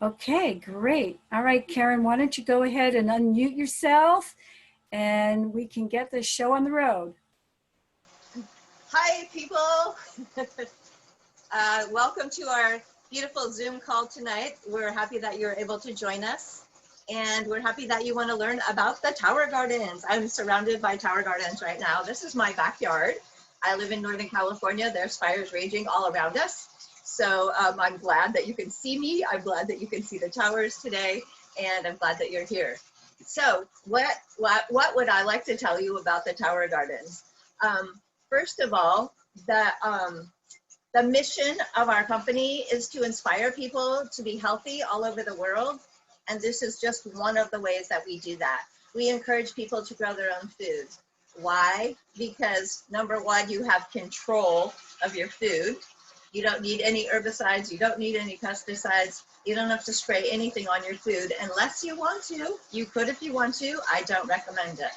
Okay, great. All right, Karen, why don't you go ahead and unmute yourself and we can get this show on the road. Hi, people. Welcome to our beautiful Zoom call tonight. We're happy that you're able to join us, and we're happy that you want to learn about the tower gardens. I'm surrounded by tower gardens right now. This is my backyard. I live in Northern California. There's fires raging all around us. So I'm glad that you can see me. I'm glad that you can see the towers today, and I'm glad that you're here. So what would I like to tell you about the tower gardens? First of all, the mission of our company is to inspire people to be healthy all over the world. And this is just one of the ways that we do that. We encourage people to grow their own food. Why? Because number one, you have control of your food. You don't need any herbicides. You don't need any pesticides. You don't have to spray anything on your food unless you want to. You could if you want to. I don't recommend it.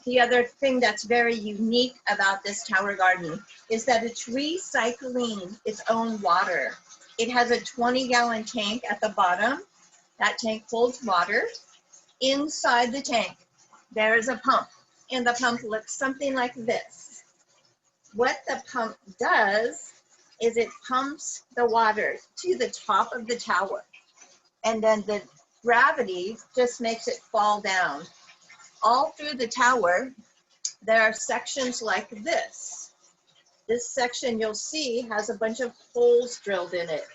The other thing that's very unique about this tower garden is that it's recycling its own water. It has a 20-gallon tank at the bottom. That tank holds water. Inside the tank, there is a pump, and the pump looks something like this. What the pump does is it pumps the water to the top of the tower, and then the gravity just makes it fall down. All through the tower, there are sections like this. This section you'll see has a bunch of holes drilled in it.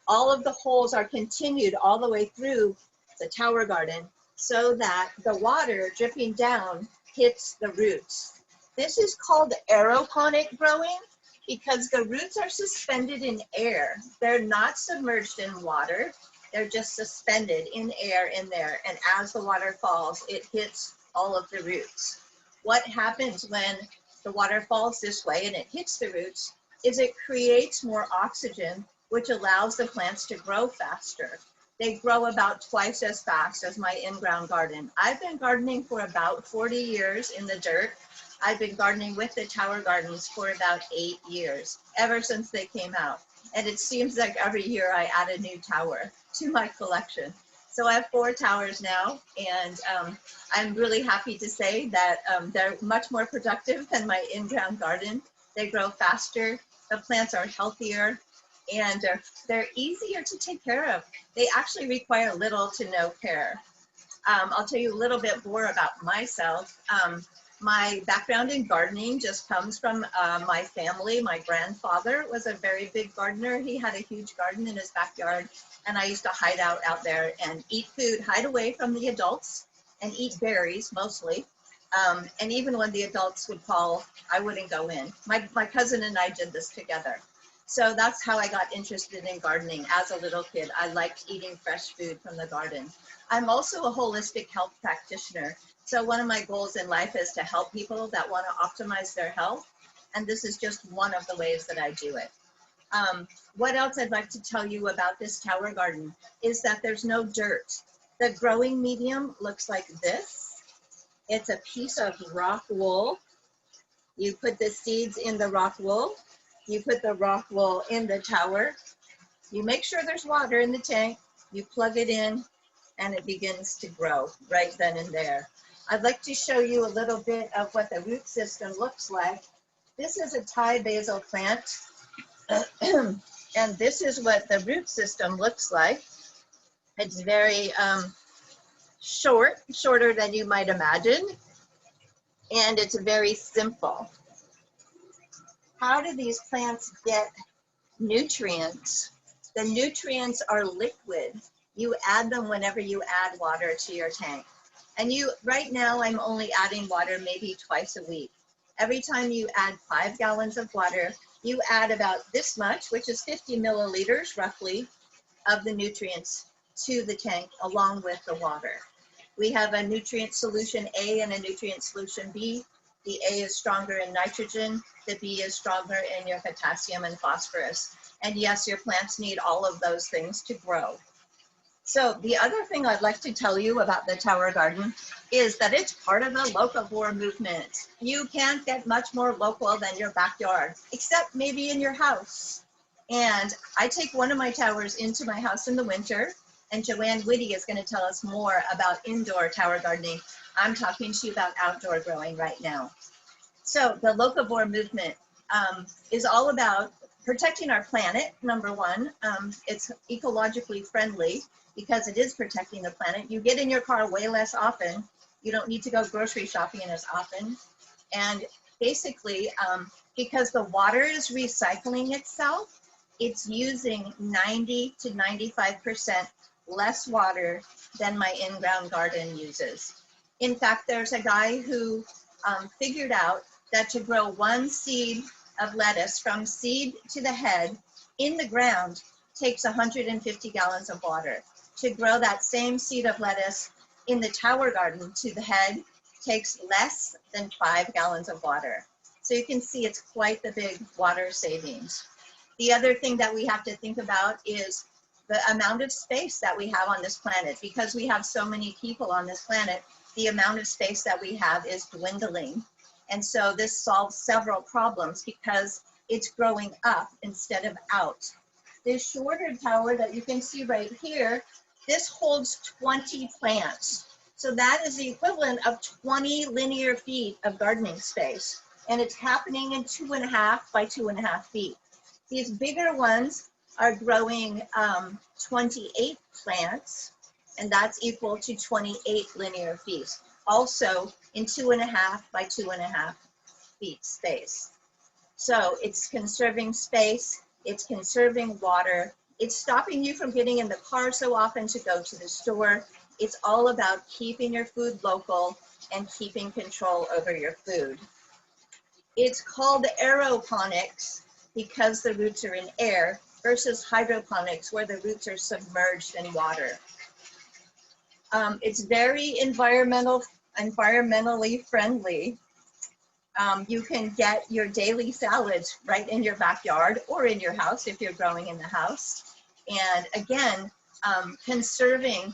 All of the holes are continued all the way through the tower garden so that the water dripping down hits the roots. This is called aeroponic growing because the roots are suspended in air. They're not submerged in water. They're just suspended in air in there. And as the water falls, it hits all of the roots. What happens when the water falls this way and it hits the roots is it creates more oxygen, which allows the plants to grow faster. They grow about twice as fast as my in-ground garden. I've been gardening for about 40 years in the dirt. I've been gardening with the tower gardens for about 8 years, ever since they came out. And it seems like every year I add a new tower to my collection. So I have 4 towers now, and I'm really happy to say that they're much more productive than my in-ground garden. They grow faster, the plants are healthier, and they're easier to take care of. They actually require little to no care. I'll tell you a little bit more about myself. My background in gardening just comes from my family. My grandfather was a very big gardener. He had a huge garden in his backyard, and I used to hide out there and eat food, hide away from the adults, and eat berries mostly. And even when the adults would call, I wouldn't go in. My cousin and I did this together. So that's how I got interested in gardening as a little kid. I liked eating fresh food from the garden. I'm also a holistic health practitioner. So one of my goals in life is to help people that want to optimize their health. And this is just one of the ways that I do it. What else I'd like to tell you about this tower garden is that there's no dirt. The growing medium looks like this. It's a piece of rock wool. You put the seeds in the rock wool. You put the rock wool in the tower. You make sure there's water in the tank. You plug it in, and it begins to grow right then and there. I'd like to show you a little bit of what the root system looks like. This is a Thai basil plant, and this is what the root system looks like. It's very shorter than you might imagine, and it's very simple. How do these plants get nutrients? The nutrients are liquid. You add them whenever you add water to your tank. And right now I'm only adding water maybe twice a week. Every time you add 5 gallons of water, you add about this much, which is 50 milliliters roughly, of the nutrients to the tank along with the water. We have a nutrient solution A and a nutrient solution B. The A is stronger in nitrogen, the B is stronger in your potassium and phosphorus. And yes, your plants need all of those things to grow. So the other thing I'd like to tell you about the tower garden is that it's part of the locavore movement. You can't get much more local than your backyard, except maybe in your house. And I take one of my towers into my house in the winter, and Joanne Witte is going to tell us more about indoor tower gardening. I'm talking to you about outdoor growing right now. So the locavore movement is all about protecting our planet, number one. It's ecologically friendly because it is protecting the planet. You get in your car way less often. You don't need to go grocery shopping as often. And basically, because the water is recycling itself, it's using 90 to 95% less water than my in-ground garden uses. In fact, there's a guy who figured out that to grow one seed of lettuce from seed to the head in the ground takes 150 gallons of water. To grow that same seed of lettuce in the tower garden to the head takes less than 5 gallons of water. So you can see it's quite the big water savings. The other thing that we have to think about is the amount of space that we have on this planet. Because we have so many people on this planet, the amount of space that we have is dwindling. And so this solves several problems because it's growing up instead of out. This shorter tower that you can see right here, this holds 20 plants. So that is the equivalent of 20 linear feet of gardening space. And it's happening in 2.5 by 2.5 feet. These bigger ones are growing 28 plants, and that's equal to 28 linear feet. Also in 2.5 by 2.5 feet space. So it's conserving space, it's conserving water, it's stopping you from getting in the car so often to go to the store. It's all about keeping your food local and keeping control over your food. It's called aeroponics because the roots are in air versus hydroponics where the roots are submerged in water. It's very environmentally friendly. You can get your daily salads right in your backyard or in your house if you're growing in the house. And again, conserving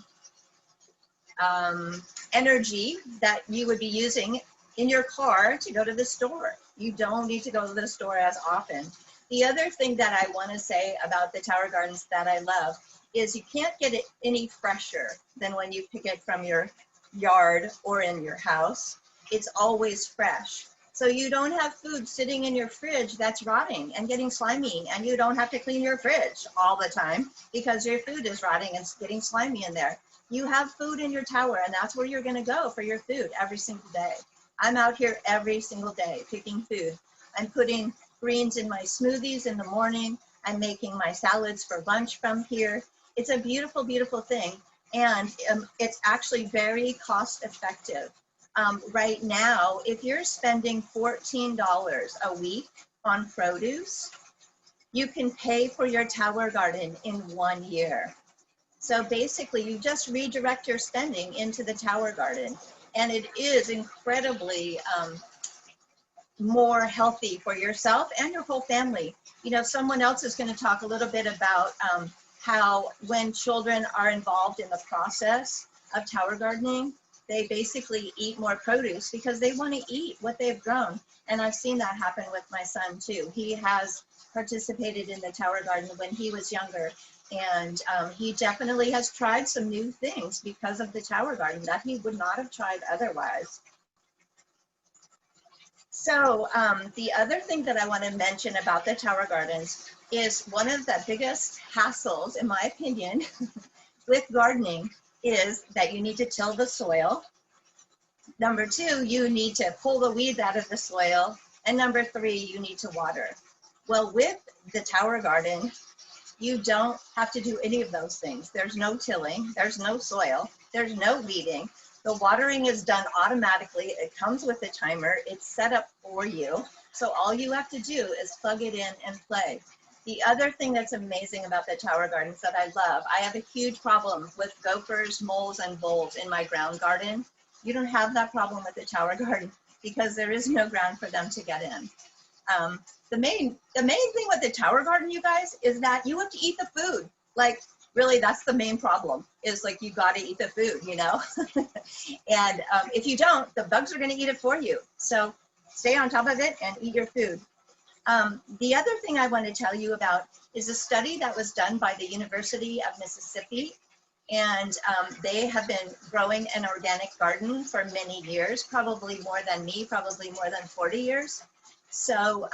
energy that you would be using in your car to go to the store. You don't need to go to the store as often. The other thing that I want to say about the tower gardens that I love is you can't get it any fresher than when you pick it from your yard or in your house. It's always fresh. So you don't have food sitting in your fridge that's rotting and getting slimy, and you don't have to clean your fridge all the time because your food is rotting and getting slimy in there. You have food in your tower, and that's where you're going to go for your food every single day. I'm out here every single day picking food. I'm putting greens in my smoothies in the morning. I'm making my salads for lunch from here. It's a beautiful, beautiful thing. And it's actually very cost effective. Right now, if you're spending $14 a week on produce, you can pay for your tower garden in 1 year. So basically, you just redirect your spending into the tower garden. And it is incredibly more healthy for yourself and your whole family. You know, someone else is going to talk a little bit about how when children are involved in the process of tower gardening, they basically eat more produce because they want to eat what they've grown. And I've seen that happen with my son too. He has participated in the tower garden when he was younger. And he definitely has tried some new things because of the tower garden that he would not have tried otherwise. So the other thing that I want to mention about the tower gardens is one of the biggest hassles, in my opinion, with gardening is that you need to till the soil. Number two, you need to pull the weeds out of the soil. And number three, you need to water. Well, with the tower garden, you don't have to do any of those things. There's no tilling, there's no soil, there's no weeding. The watering is done automatically. It comes with a timer. It's set up for you. So all you have to do is plug it in and play. The other thing that's amazing about the tower gardens that I love, I have a huge problem with gophers, moles, and voles in my ground garden. You don't have that problem with the tower garden because there is no ground for them to get in. The main thing with the tower garden, you guys, is that you have to eat the food. Like, really, that's the main problem, is like you got to eat the food, you know? And if you don't, the bugs are going to eat it for you. So stay on top of it and eat your food. The other thing I want to tell you about is a study that was done by the University of Mississippi. And they have been growing an organic garden for many years, probably more than me, probably more than 40 years. So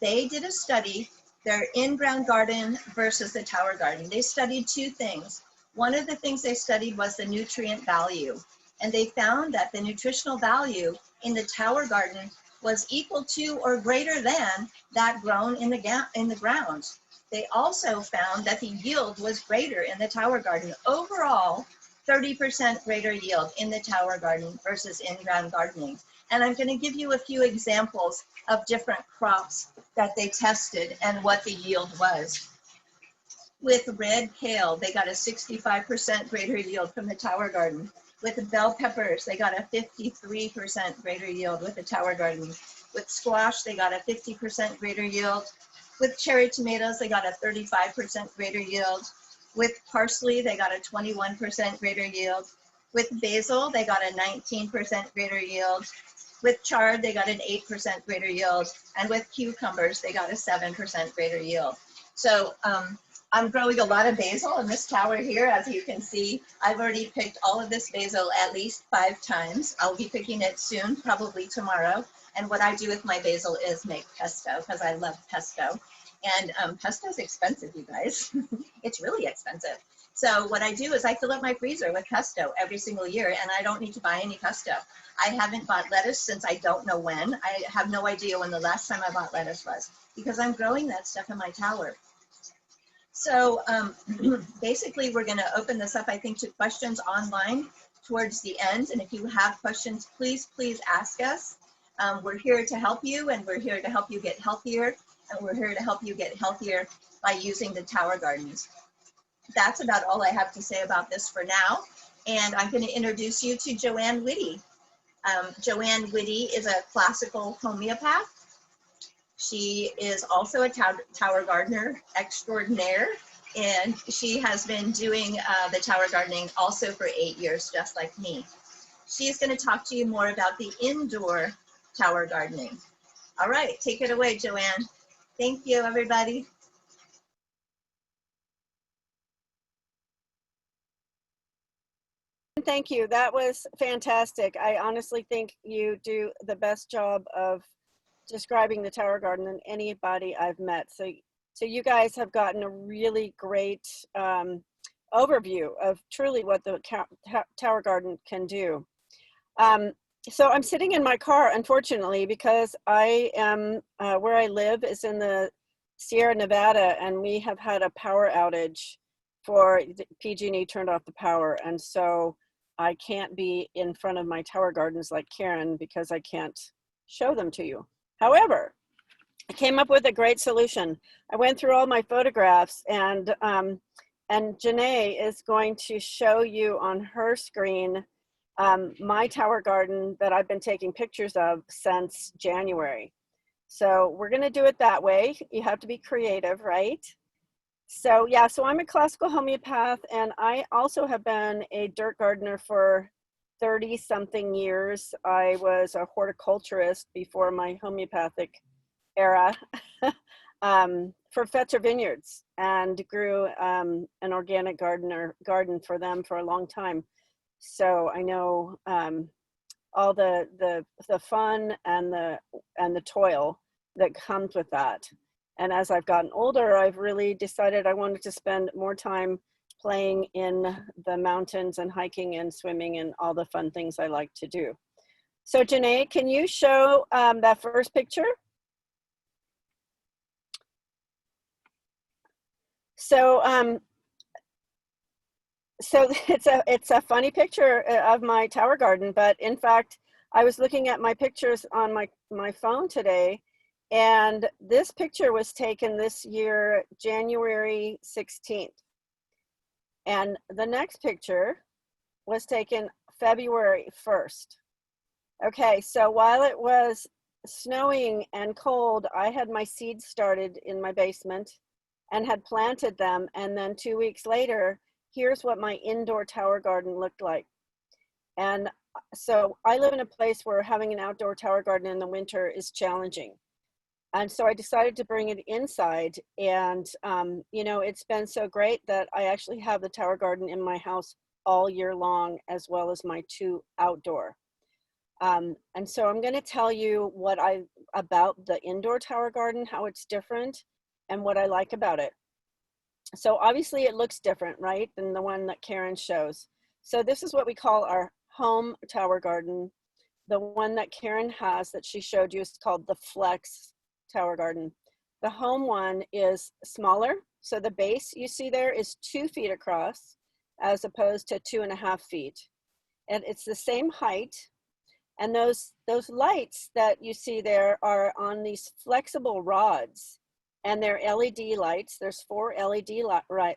they did a study, their in-ground garden versus the tower garden. They studied two things. One of the things they studied was the nutrient value. And they found that the nutritional value in the tower garden was equal to or greater than that grown in the ground. They also found that the yield was greater in the tower garden. Overall, 30% greater yield in the tower garden versus in-ground gardening. And I'm going to give you a few examples of different crops that they tested and what the yield was. With red kale, they got a 65% greater yield from the tower garden. With bell peppers, they got a 53% greater yield with the tower garden. With squash, they got a 50% greater yield. With cherry tomatoes, they got a 35% greater yield. With parsley, they got a 21% greater yield. With basil, they got a 19% greater yield. With chard, they got an 8% greater yield. And with cucumbers, they got a 7% greater yield. So I'm growing a lot of basil in this tower here. As you can see, I've already picked all of this basil at least 5 times. I'll be picking it soon, probably tomorrow. And what I do with my basil is make pesto, because I love pesto. And pesto is expensive, you guys. It's really expensive. So what I do is I fill up my freezer with pesto every single year, and I don't need to buy any pesto. I haven't bought lettuce since I don't know when. I have no idea when the last time I bought lettuce was, because I'm growing that stuff in my tower. So basically, we're going to open this up, I think, to questions online towards the end. And if you have questions, please ask us. We're here to help you, and we're here to help you get healthier, and we're here to help you get healthier by using the tower gardens. That's about all I have to say about this for now. And I'm going to introduce you to Joanne Witte. Joanne Witte is a classical homeopath. She is also a tower gardener extraordinaire, and she has been doing the tower gardening also for 8 years, just like me. She's going to talk to you more about the indoor tower gardening. All right, take it away, Joanne. Thank you, everybody. Thank you. That was fantastic. I honestly think you do the best job of describing the tower garden than anybody I've met. So you guys have gotten a really great overview of truly what the tower garden can do. So I'm sitting in my car, unfortunately, because I am where I live is in the Sierra Nevada, and we have had a power outage for PG&E turned off the power, and so I can't be in front of my tower gardens like Karen because I can't show them to you. However, I came up with a great solution. I went through all my photographs, and Janae is going to show you on her screen my tower garden that I've been taking pictures of since January. So we're going to do it that way. You have to be creative, right? So yeah, so I'm a classical homeopath, and I also have been a dirt gardener for 30 something years. I was a horticulturist before my homeopathic era for Fetzer Vineyards, and grew an organic garden for them for a long time. So I know all the fun and the toil that comes with that. And as I've gotten older, I've really decided I wanted to spend more time playing in the mountains and hiking and swimming and all the fun things I like to do. So Janae, can you show that first picture? So it's a funny picture of my tower garden, but in fact, I was looking at my pictures on my phone today, and this picture was taken this year, January 16th. And the next picture was taken February 1st. Okay, so while it was snowing and cold, I had my seeds started in my basement and had planted them. And then 2 weeks later, here's what my indoor tower garden looked like. And so I live in a place where having an outdoor tower garden in the winter is challenging. And so I decided to bring it inside. And, you know, it's been so great that I actually have the tower garden in my house all year long, as well as my 2 outdoor. And so I'm going to tell you about the indoor tower garden, how it's different, and what I like about it. So obviously it looks different, right, than the one that Karen shows. So this is what we call our home tower garden. The one that Karen has that she showed you is called the Flex Tower Garden. The home one is smaller. So the base you see there is 2 feet across as opposed to 2.5 feet. And it's the same height. And those lights that you see there are on these flexible rods, and they're LED lights. There's 4 LED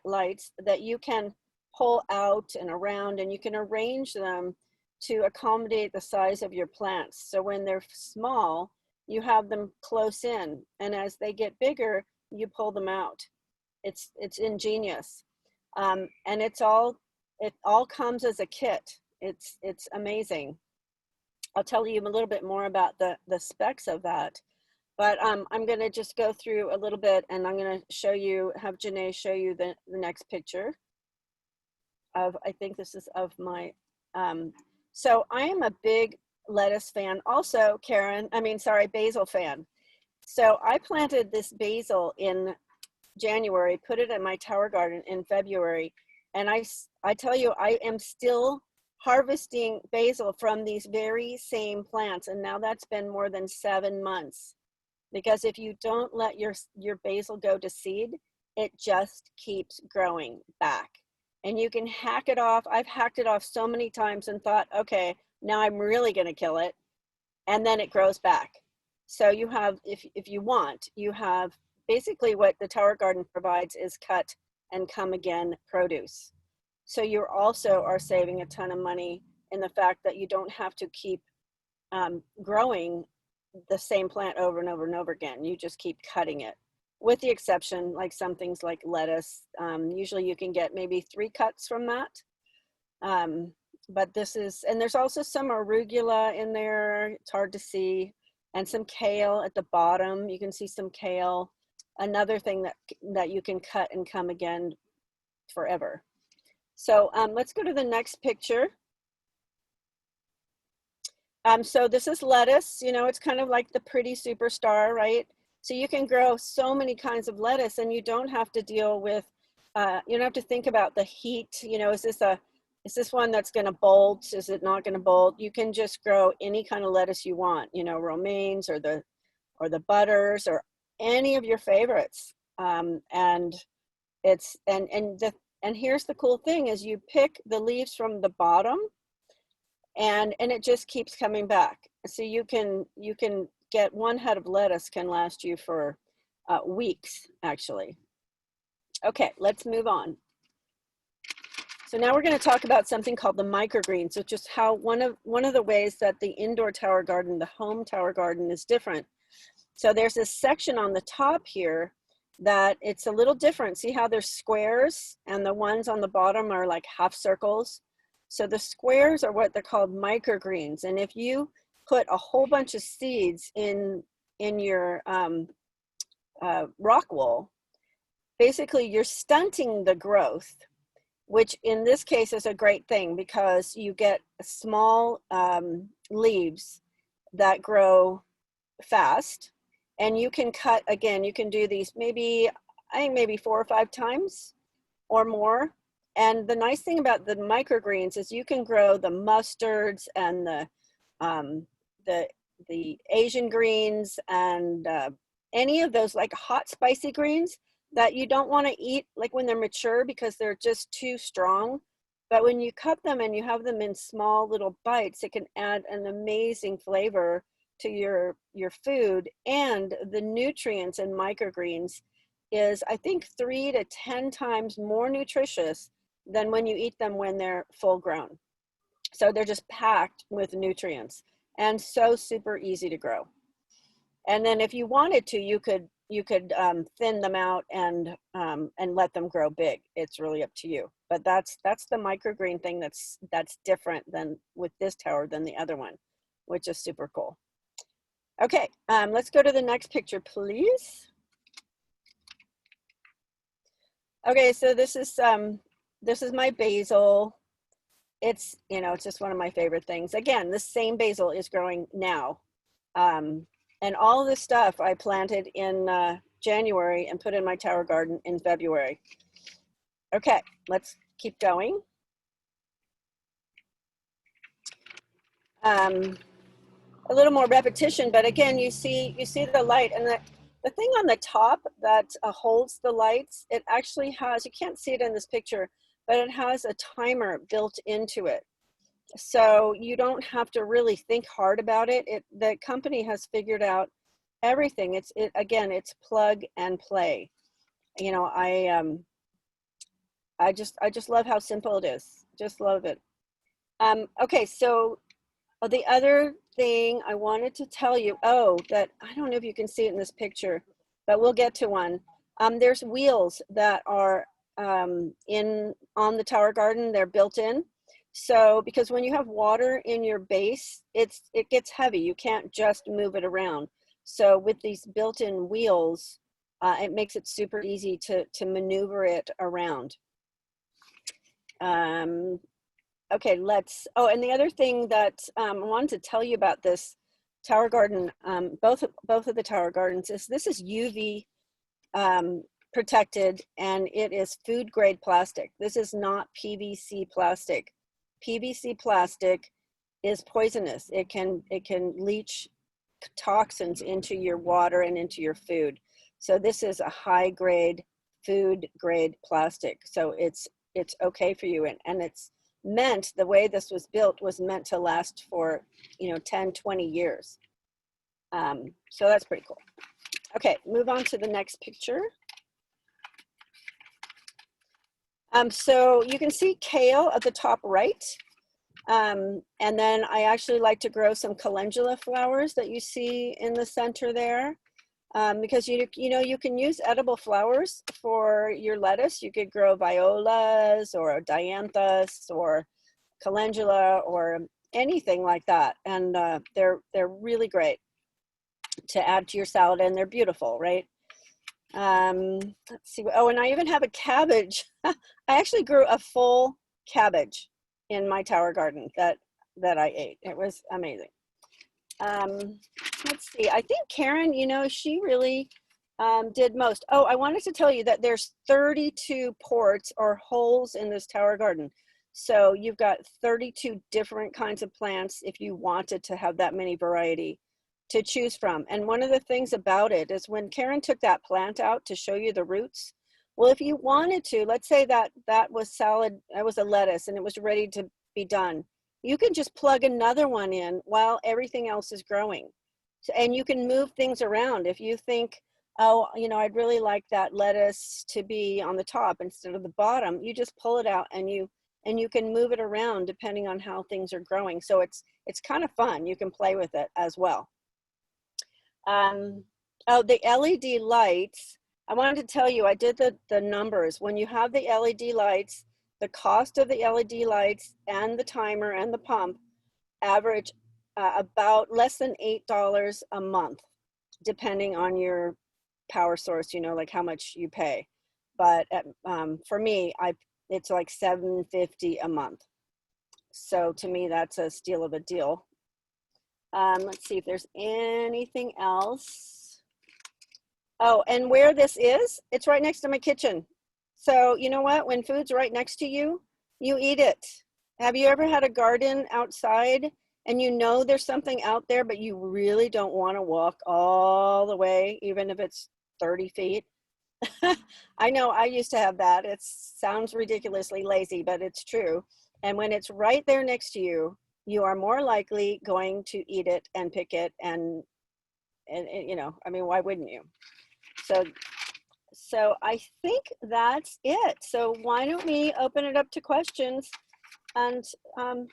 lights that you can pull out and around, and you can arrange them to accommodate the size of your plants. So when they're small, you have them close in, and as they get bigger, you pull them out. It's ingenious, and it all comes as a kit. It's amazing. I'll tell you a little bit more about the specs of that. But I'm going to just go through a little bit, and I'm going to have Janae show you the next picture of, I think this is of my, so I am a big lettuce fan. Also, basil fan. So I planted this basil in January, put it in my tower garden in February. And I tell you, I am still harvesting basil from these very same plants. And now that's been more than 7 months. Because if you don't let your basil go to seed, it just keeps growing back. And you can hack it off. I've hacked it off so many times and thought, okay, now I'm really going to kill it. And then it grows back. So you have, if you want, you have basically what the tower garden provides is cut and come again produce. So you also are saving a ton of money in the fact that you don't have to keep growing the same plant over and over and over again. You just keep cutting it, with the exception like some things like lettuce. Usually you can get maybe 3 cuts from that. But this is, and there's also some arugula in there. It's hard to see, and some kale at the bottom. You can see some kale. Another thing that you can cut and come again forever. So let's go to the next picture. So this is lettuce. You know, it's kind of like the pretty superstar, right? So you can grow so many kinds of lettuce, and you don't have to deal with, you don't have to think about the heat. You know, is this one that's going to bolt? Is it not going to bolt? You can just grow any kind of lettuce you want. You know, romaines or the butters or any of your favorites. And it's and here's the cool thing is you pick the leaves from the bottom, and it just keeps coming back. So you can get 1 head of lettuce can last you for weeks, actually. Okay, let's move on. So now we're going to talk about something called the microgreens, which is how one of the ways that the indoor tower garden, the home tower garden, is different. So there's this section on the top here that it's a little different. See how there's squares, and the ones on the bottom are like half circles. So the squares are what they're called microgreens. And if you put a whole bunch of seeds in your rock wool, basically you're stunting the growth, which in this case is a great thing because you get small leaves that grow fast. And you can cut, again, you can do these maybe 4 or 5 times or more. And the nice thing about the microgreens is you can grow the mustards and the Asian greens and any of those like hot spicy greens that you don't want to eat like when they're mature because they're just too strong. But when you cut them and you have them in small little bites, it can add an amazing flavor to your food. And the nutrients in microgreens is, I think, 3 to 10 times more nutritious than when you eat them when they're full grown. So they're just packed with nutrients and so super easy to grow. And then if you wanted to, you could thin them out and let them grow big. It's really up to you. But that's the microgreen thing that's different than with this tower than the other one, which is super cool. Okay, let's go to the next picture, please. Okay, so this is my basil. It's, you know, it's just one of my favorite things. Again, the same basil is growing now. And all this stuff I planted in January and put in my tower garden in February. Okay, let's keep going. A little more repetition, but again, you see the light, and the thing on the top that holds the lights, it actually has, you can't see it in this picture, but it has a timer built into it. So you don't have to really think hard about it. The company has figured out everything. Again, it's plug and play. You know, I just love how simple it is. Just love it. Okay, so the other thing I wanted to tell you, that I don't know if you can see it in this picture, but we'll get to one. There's wheels that are on the tower garden. They're built in. So because when you have water in your base, it gets heavy. You can't just move it around. So with these built-in wheels, it makes it super easy to maneuver it around. Okay, and the other thing that I wanted to tell you about this tower garden, both of the tower gardens, is this is UV protected, and it is food grade plastic. This is not PVC plastic. PVC plastic is poisonous. It can leach toxins into your water and into your food. So this is a high grade food grade plastic. So it's okay for you, and it's meant, the way this was built was meant to last for, you know, 10, 20 years. So that's pretty cool. Okay, move on to the next picture. So you can see kale at the top right. And then I actually like to grow some calendula flowers that you see in the center there. Because you know, you can use edible flowers for your lettuce. You could grow violas or dianthus or calendula or anything like that, and they're really great to add to your salad, and they're beautiful, right? Let's see. Oh, and I even have a cabbage. I actually grew a full cabbage in my tower garden that I ate. It was amazing. Let's see. I think Karen, you know, she really did most. Oh, I wanted to tell you that there's 32 ports or holes in this tower garden. So you've got 32 different kinds of plants if you wanted to have that many variety to choose from. And one of the things about it is when Karen took that plant out to show you the roots, well, if you wanted to, let's say that was salad, that was a lettuce and it was ready to be done. You can just plug another one in while everything else is growing. And you can move things around. If you think, oh, you know, I'd really like that lettuce to be on the top instead of the bottom, you just pull it out and you can move it around depending on how things are growing. So it's kind of fun. You can play with it as well. Oh, the LED lights. I wanted to tell you, I did the numbers. When you have the LED lights, the cost of the LED lights and the timer and the pump average about less than $8 a month, depending on your power source, you know, like how much you pay. But for me, it's like $7.50 a month. So to me, that's a steal of a deal. Let's see if there's anything else. Oh, and where this is, it's right next to my kitchen. So you know what? When food's right next to you, you eat it. Have you ever had a garden outside and you know there's something out there, but you really don't want to walk all the way, even if it's 30 feet? I know I used to have that. It sounds ridiculously lazy, but it's true. And when it's right there next to you, you are more likely going to eat it and pick it, and you know, I mean, why wouldn't you? So I think that's it. So why don't we open it up to questions and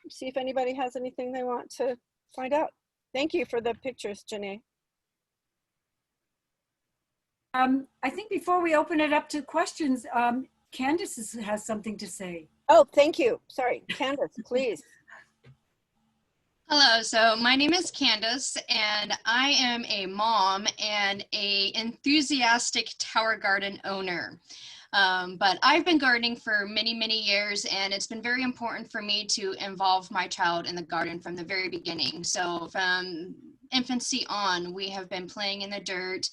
see if anybody has anything they want to find out. Thank you for the pictures, Janae. I think before we open it up to questions, Candice has something to say. Oh, thank you. Sorry, Candice, please. Hello, so my name is Candice, and I am a mom and a enthusiastic tower garden owner. But I've been gardening for many, many years, and it's been very important for me to involve my child in the garden from the very beginning. So from infancy on, we have been playing in the dirt,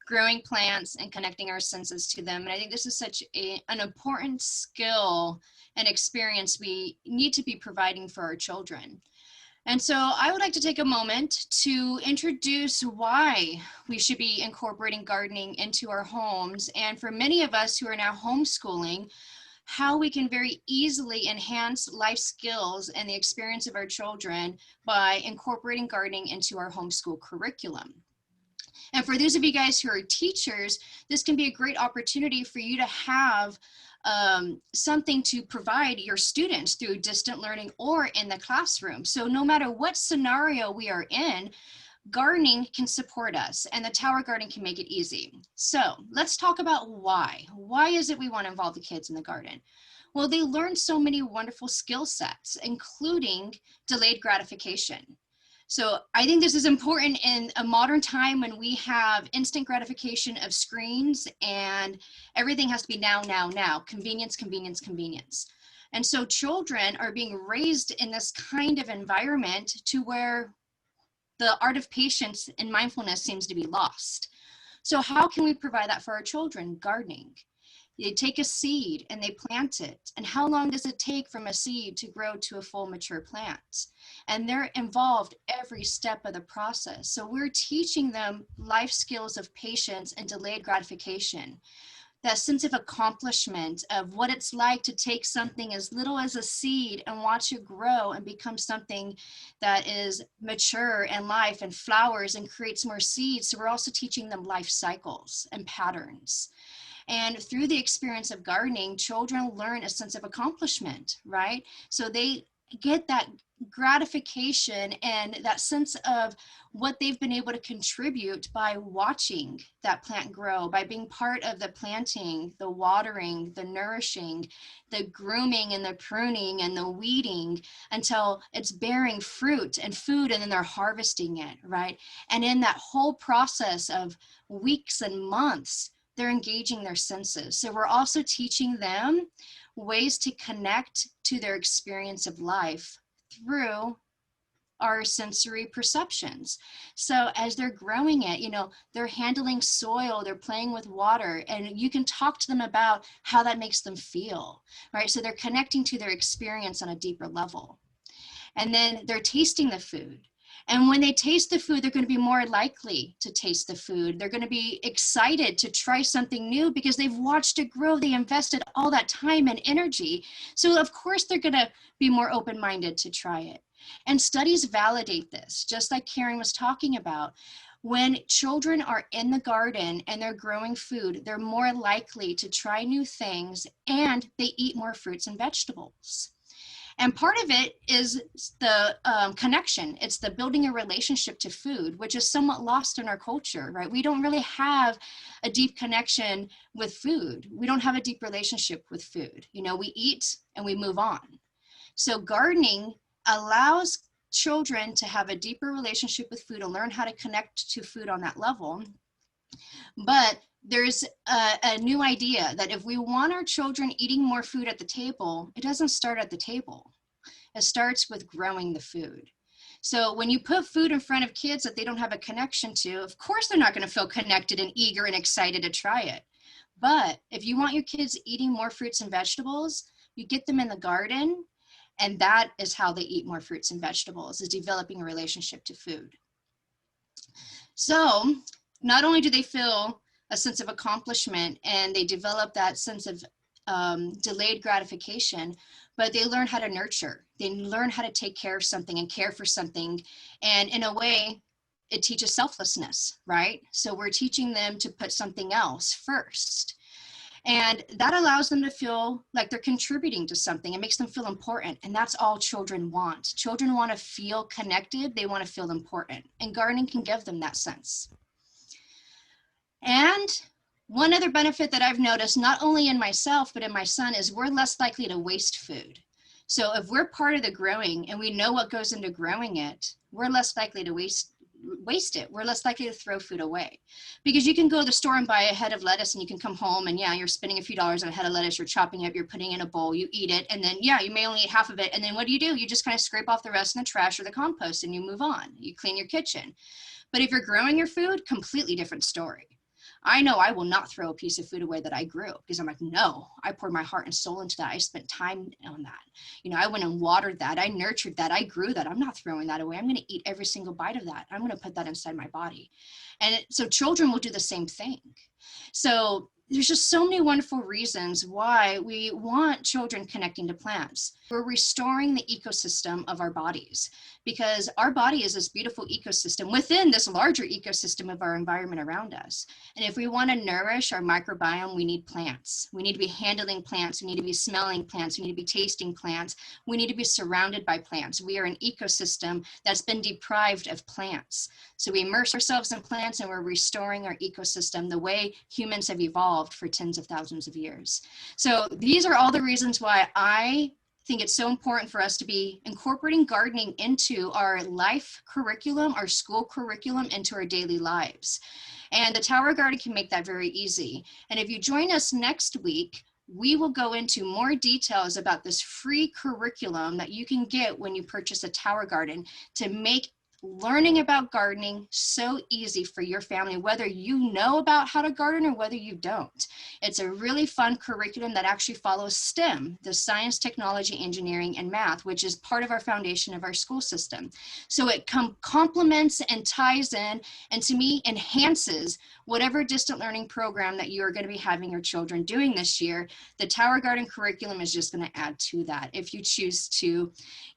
growing plants, and connecting our senses to them. And I think this is such an important skill and experience we need to be providing for our children. And so I would like to take a moment to introduce why we should be incorporating gardening into our homes. And for many of us who are now homeschooling, how we can very easily enhance life skills and the experience of our children by incorporating gardening into our homeschool curriculum. And for those of you guys who are teachers, this can be a great opportunity for you to have something to provide your students through distant learning or in the classroom. So no matter what scenario we are in, gardening can support us, and the tower garden can make it easy. So let's talk about why. Why is it we want to involve the kids in the garden? Well, they learn so many wonderful skill sets, including delayed gratification. So I think this is important in a modern time when we have instant gratification of screens and everything has to be now, now, now, convenience, convenience, convenience. And so children are being raised in this kind of environment to where the art of patience and mindfulness seems to be lost. So how can we provide that for our children? Gardening. They take a seed and they plant it. And how long does it take from a seed to grow to a full mature plant? And they're involved every step of the process. So we're teaching them life skills of patience and delayed gratification. That sense of accomplishment of what it's like to take something as little as a seed and watch it grow and become something that is mature in life and flowers and creates more seeds. So we're also teaching them life cycles and patterns. And through the experience of gardening, children learn a sense of accomplishment, right? So they get that gratification and that sense of what they've been able to contribute by watching that plant grow, by being part of the planting, the watering, the nourishing, the grooming and the pruning and the weeding until it's bearing fruit and food, and then they're harvesting it, right? And in that whole process of weeks and months, they're engaging their senses. So we're also teaching them ways to connect to their experience of life through our sensory perceptions. So as they're growing it, you know, they're handling soil, they're playing with water, and you can talk to them about how that makes them feel, right? So they're connecting to their experience on a deeper level. And then they're tasting the food. And when they taste the food, they're going to be more likely to taste the food. They're going to be excited to try something new because they've watched it grow. They invested all that time and energy. So of course, they're going to be more open-minded to try it. And studies validate this, just like Karen was talking about. When children are in the garden and they're growing food, they're more likely to try new things and they eat more fruits and vegetables. And part of it is the connection. It's the building a relationship to food, which is somewhat lost in our culture, right? We don't really have a deep connection with food. We don't have a deep relationship with food. You know, we eat and we move on. So gardening allows children to have a deeper relationship with food and learn how to connect to food on that level. But there's a new idea that if we want our children eating more food at the table, it doesn't start at the table. It starts with growing the food. So when you put food in front of kids that they don't have a connection to, of course they're not going to feel connected and eager and excited to try it. But if you want your kids eating more fruits and vegetables, you get them in the garden, and that is how they eat more fruits and vegetables, is developing a relationship to food. So not only do they feel a sense of accomplishment and they develop that sense of delayed gratification, but they learn how to nurture. They learn how to take care of something and care for something. And in a way, it teaches selflessness, right? So we're teaching them to put something else first. And that allows them to feel like they're contributing to something. It makes them feel important. And that's all children want. Children want to feel connected. They want to feel important. And gardening can give them that sense. And one other benefit that I've noticed, not only in myself, but in my son, is we're less likely to waste food. So if we're part of the growing and we know what goes into growing it, we're less likely to waste it. We're less likely to throw food away, because you can go to the store and buy a head of lettuce and you can come home and yeah, you're spending a few dollars on a head of lettuce, you're chopping it, you're putting it in a bowl, you eat it, and then yeah, you may only eat half of it, and then what do? You just kind of scrape off the rest in the trash or the compost and you move on. You clean your kitchen. But if you're growing your food, completely different story. I know I will not throw a piece of food away that I grew, because I'm like, no, I poured my heart and soul into that. I spent time on that. You know, I went and watered that. I nurtured that. I grew that. I'm not throwing that away. I'm going to eat every single bite of that. I'm going to put that inside my body. And so children will do the same thing. So there's just so many wonderful reasons why we want children connecting to plants. We're restoring the ecosystem of our bodies, because our body is this beautiful ecosystem within this larger ecosystem of our environment around us. And if we want to nourish our microbiome, we need plants. We need to be handling plants. We need to be smelling plants. We need to be tasting plants. We need to be surrounded by plants. We are an ecosystem that's been deprived of plants. So we immerse ourselves in plants and we're restoring our ecosystem the way humans have evolved for tens of thousands of years. So these are all the reasons why I think it's so important for us to be incorporating gardening into our life curriculum, our school curriculum, into our daily lives. And the Tower Garden can make that very easy. And if you join us next week, we will go into more details about this free curriculum that you can get when you purchase a Tower Garden to make learning about gardening so easy for your family, whether you know about how to garden or whether you don't. It's a really fun curriculum that actually follows STEM, the science, technology, engineering, and math, which is part of our foundation of our school system. So it complements and ties in, and to me, enhances whatever distant learning program that you are going to be having your children doing this year. The Tower Garden curriculum is just going to add to that if you choose to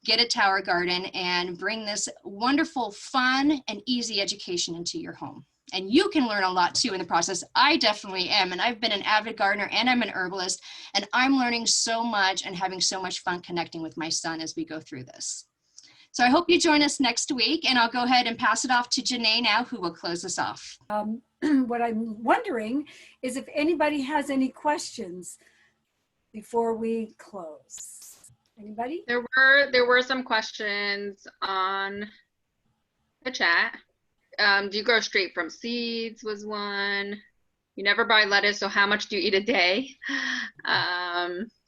get a Tower Garden and bring this wonderful, fun, and easy education into your home. And you can learn a lot too in the process. I definitely am, and I've been an avid gardener and I'm an herbalist, and I'm learning so much and having so much fun connecting with my son as we go through this. So I hope you join us next week, and I'll go ahead and pass it off to Janae now, who will close us off. What I'm wondering is if anybody has any questions before we close. Anybody? There were some questions on the chat. Do you grow straight from seeds was one. You never buy lettuce, so how much do you eat a day?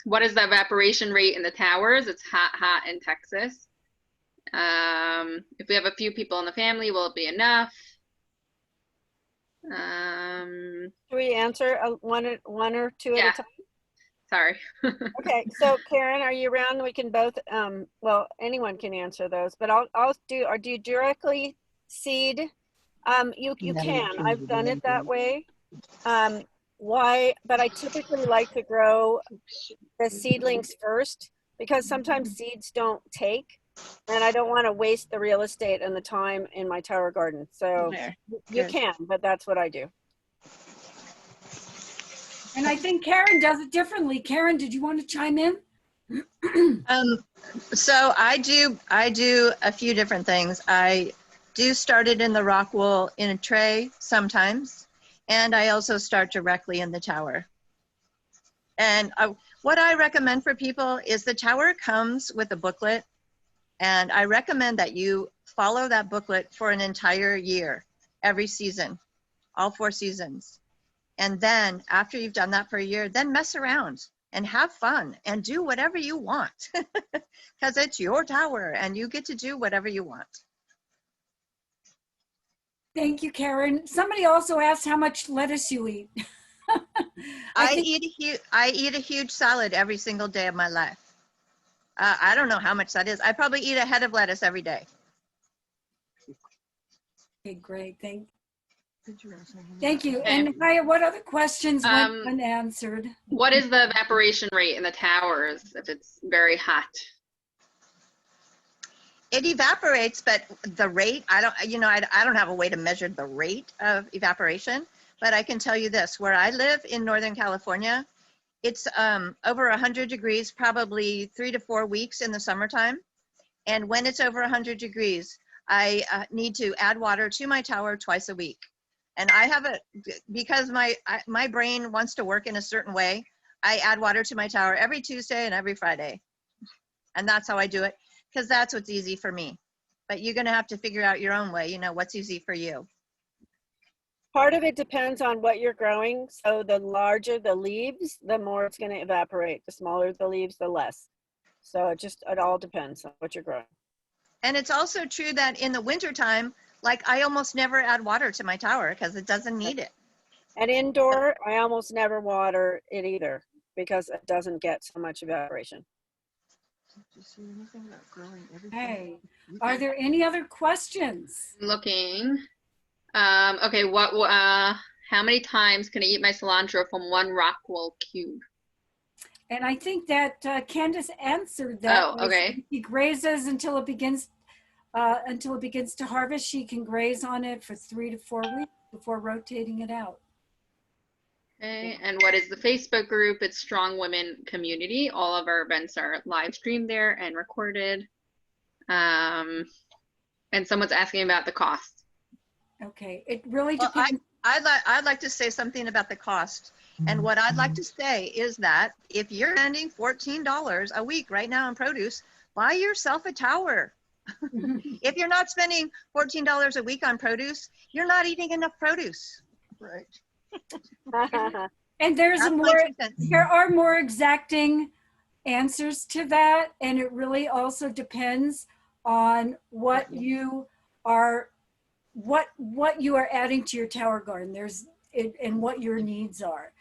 What is the evaporation rate in the towers? It's hot in Texas. If we have a few people in the family, will it be enough? Can we answer one or two at a time? Sorry. Okay, so Karen, are you around? We can both, well, anyone can answer those, but I'll do, or do you directly seed? You can, I've done it that way. Why, but I typically like to grow the seedlings first, because sometimes seeds don't take, and I don't want to waste the real estate and the time in my tower garden. So you can, but that's what I do. And I think Karen does it differently. Karen, did you want to chime in? So I do a few different things. I do start it in the rock wool in a tray sometimes, and I also start directly in the tower. And what I recommend for people is the tower comes with a booklet, and I recommend that you follow that booklet for an entire year, every season, all 4 seasons. And then after you've done that for a year, then mess around and have fun and do whatever you want, because it's your tower and you get to do whatever you want. Thank you, Karen. Somebody also asked how much lettuce you eat. I eat a huge salad every single day of my life. I don't know how much that is. I probably eat a head of lettuce every day. Okay, great. Thank you. And Maya, what other questions went unanswered? What is the evaporation rate in the towers if it's very hot? It evaporates, but the rate, I don't have a way to measure the rate of evaporation, but I can tell you this, where I live in Northern California, it's over 100 degrees, probably 3 to 4 weeks in the summertime. And when it's over 100 degrees, I need to add water to my tower twice a week. And I have because my brain wants to work in a certain way, I add water to my tower every Tuesday and every Friday. And that's how I do it, because that's what's easy for me. But you're going to have to figure out your own way, you know, what's easy for you. Part of it depends on what you're growing. So the larger the leaves, the more it's going to evaporate. The smaller the leaves, the less. So it all depends on what you're growing. And it's also true that in the wintertime, like I almost never add water to my tower because it doesn't need it. And indoor, I almost never water it either because it doesn't get so much evaporation. Hey, are there any other questions? Looking. Okay, how many times can I eat my cilantro from one rockwool cube? And I think that Candice answered that. Oh, okay. He grazes until it begins to harvest. She can graze on it for 3 to 4 weeks before rotating it out. Okay, and what is the Facebook group? It's Strong Women Community. All of our events are live streamed there and recorded. And someone's asking about the cost. Okay, it really Well, depends. I'd like to say something about the cost. And what I'd like to say is that if you're spending $14 a week right now on produce, buy yourself a tower. If you're not spending $14 a week on produce, you're not eating enough produce. Right. And there are more exacting answers to that, and it really also depends on what you are adding to your tower garden. And what your needs are,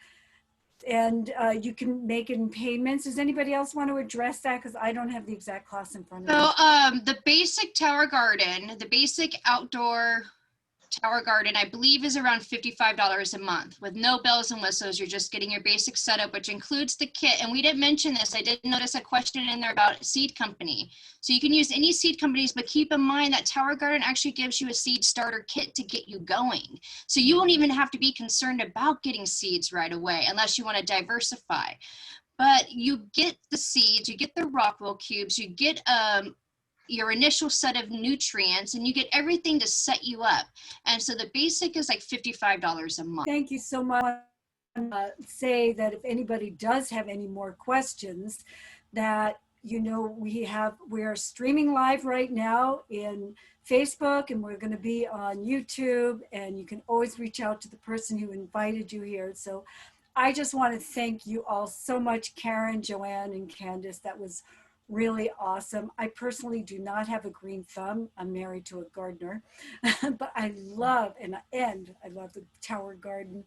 and you can make it in payments. Does anybody else want to address that? Because I don't have the exact cost in front of me. So the basic tower garden, the basic outdoor tower garden, I believe is around $55 a month with no bells and whistles. You're just getting your basic setup, which includes the kit. And we didn't mention this. I did notice a question in there about seed company. So you can use any seed companies, but keep in mind that tower garden actually gives you a seed starter kit to get you going. So you won't even have to be concerned about getting seeds right away unless you want to diversify. But you get the seeds, you get the rockwool cubes, you get your initial set of nutrients, and you get everything to set you up. And so the basic is like $55 a month. Thank you so much. Say that if anybody does have any more questions, that we are streaming live right now in Facebook, and we're going to be on YouTube, and you can always reach out to the person who invited you here. So I just want to thank you all so much, Karen, Joanne, and Candice. That was really awesome. I personally do not have a green thumb. I'm married to a gardener, but I love the tower garden.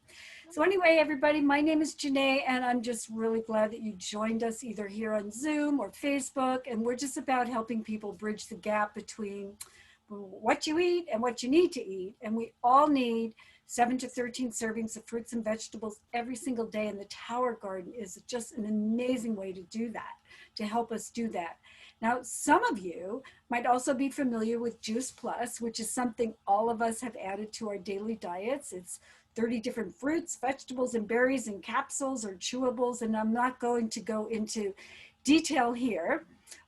So anyway, everybody, my name is Janae, and I'm just really glad that you joined us either here on Zoom or Facebook. And we're just about helping people bridge the gap between what you eat and what you need to eat. And we all need 7 to 13 servings of fruits and vegetables every single day. And the tower garden is just an amazing way to do that, to help us do that. Now, some of you might also be familiar with Juice Plus, which is something all of us have added to our daily diets. It's 30 different fruits, vegetables, and berries in capsules or chewables. And I'm not going to go into detail here,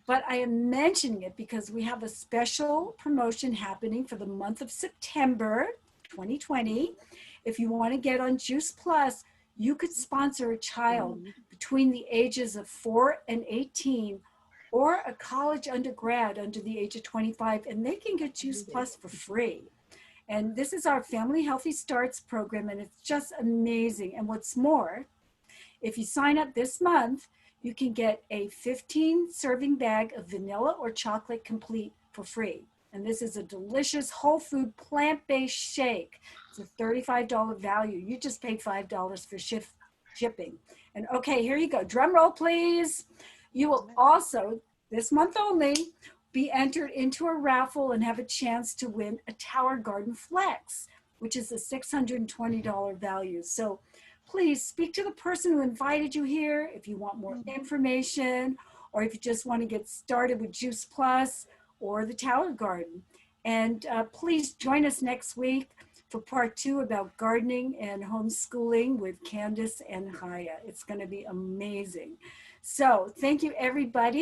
but I am mentioning it because we have a special promotion happening for the month of September 2020. If you want to get on Juice Plus, you could sponsor a child between the ages of 4 and 18, or a college undergrad under the age of 25, and they can get Juice Plus for free. And this is our Family Healthy Starts program, and it's just amazing. And what's more, if you sign up this month, you can get a 15 serving bag of vanilla or chocolate complete for free. And this is a delicious whole food plant-based shake. It's a $35 value. You just paid $5 for shipping. And okay, here you go. Drum roll, please. You will also, this month only, be entered into a raffle and have a chance to win a Tower Garden Flex, which is a $620 value. So please speak to the person who invited you here if you want more information, or if you just want to get started with Juice Plus or the Tower Garden. And please join us next week for part 2 about gardening and homeschooling with Candice and Haya. It's going to be amazing. So thank you, everybody.